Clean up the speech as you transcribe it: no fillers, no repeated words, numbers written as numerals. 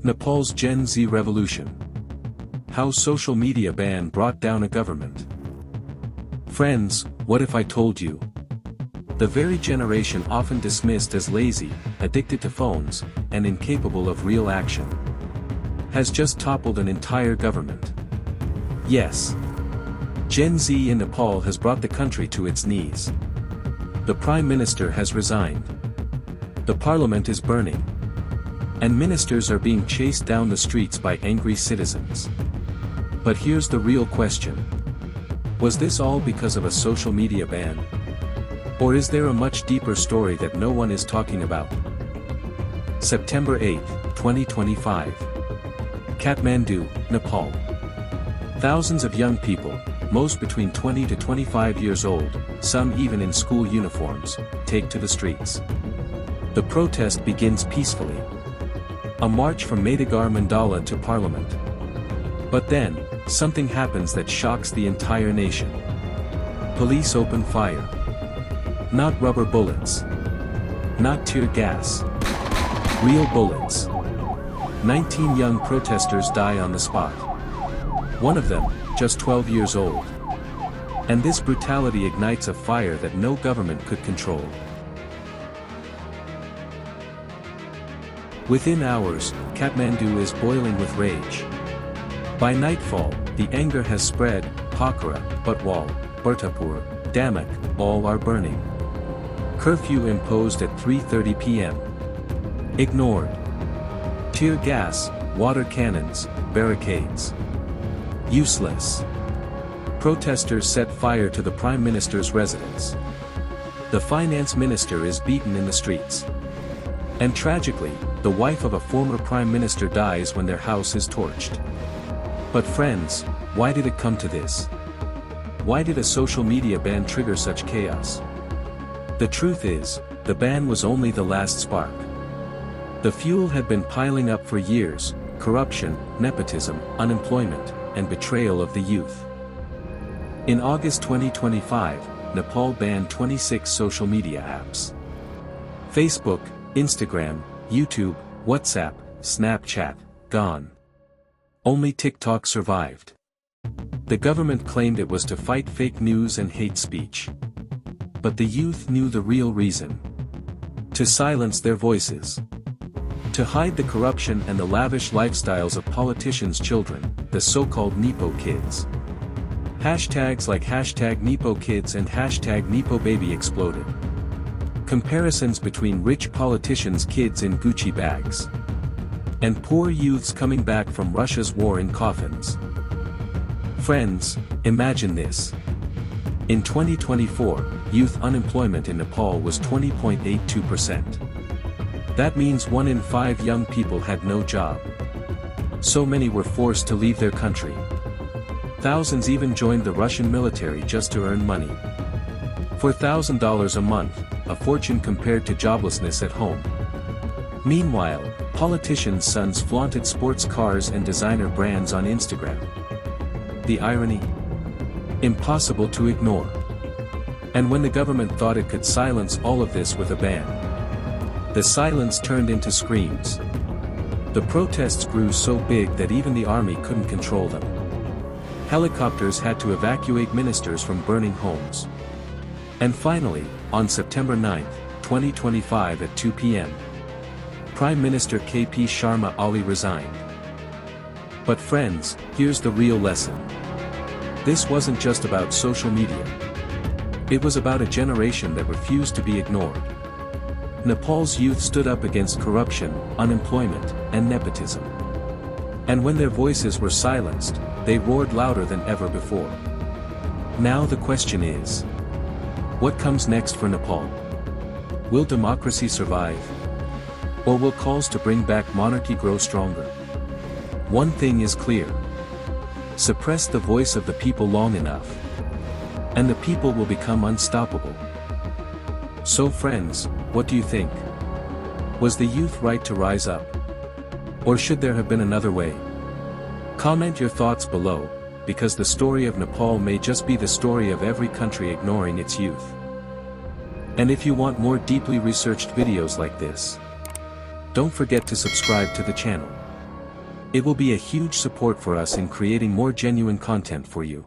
Nepal's Gen Z revolution. How social media ban brought down a government. Friends, what if I told you? The very generation often dismissed as lazy, addicted to phones, and incapable of real action, has just toppled an entire government. Yes. Gen Z in Nepal has brought the country to its knees. The Prime Minister has resigned. The Parliament is burning. And ministers are being chased down the streets by angry citizens. But here's the real question. Was this all because of a social media ban? Or is there a much deeper story that no one is talking about? September 8, 2025. Kathmandu, Nepal. Thousands of young people, most between 20 to 25 years old, some even in school uniforms, take to the streets. The protest begins peacefully. A march from Madagar Mandala to Parliament. But then, something happens that shocks the entire nation. Police open fire. Not rubber bullets. Not tear gas. Real bullets. 19 young protesters die on the spot. One of them, just 12 years old. And this brutality ignites a fire that no government could control. Within hours, Kathmandu is boiling with rage. By nightfall, the anger has spread. Pokhara, Butwal, Bharatpur, Damak, all are burning. Curfew imposed at 3:30 p.m. Ignored. Tear gas, water cannons, barricades. Useless. Protesters set fire to the Prime Minister's residence. The Finance Minister is beaten in the streets. And tragically, the wife of a former Prime Minister dies when their house is torched. But friends, why did it come to this? Why did a social media ban trigger such chaos? The truth is, the ban was only the last spark. The fuel had been piling up for years: corruption, nepotism, unemployment, and betrayal of the youth. In August 2025, Nepal banned 26 social media apps. Facebook, Instagram, YouTube, WhatsApp, Snapchat, gone. Only TikTok survived. The government claimed it was to fight fake news and hate speech. But the youth knew the real reason. To silence their voices. To hide the corruption and the lavish lifestyles of politicians' children, the so-called Nepo kids. Hashtags like #NepoKids and #NepoBaby exploded. Comparisons between rich politicians' kids in Gucci bags. And poor youths coming back from Russia's war in coffins. Friends, imagine this. In 2024, youth unemployment in Nepal was 20.82%. That means 1 in 5 young people had no job. So many were forced to leave their country. Thousands even joined the Russian military just to earn money. For $1,000 a month, a fortune compared to joblessness at home. Meanwhile, politicians' sons flaunted sports cars and designer brands on Instagram. The irony? Impossible to ignore. And when the government thought it could silence all of this with a ban, the silence turned into screams. The protests grew so big that even the army couldn't control them. Helicopters had to evacuate ministers from burning homes. And finally, on September 9, 2025 at 2 p.m., Prime Minister KP Sharma Oli resigned. But friends, here's the real lesson. This wasn't just about social media. It was about a generation that refused to be ignored. Nepal's youth stood up against corruption, unemployment, and nepotism. And when their voices were silenced, they roared louder than ever before. Now the question is, what comes next for Nepal? Will democracy survive? Or will calls to bring back monarchy grow stronger? One thing is clear. Suppress the voice of the people long enough, and the people will become unstoppable. So friends, what do you think? Was the youth right to rise up? Or should there have been another way? Comment your thoughts below, because the story of Nepal may just be the story of every country ignoring its youth. And if you want more deeply researched videos like this, don't forget to subscribe to the channel. It will be a huge support for us in creating more genuine content for you.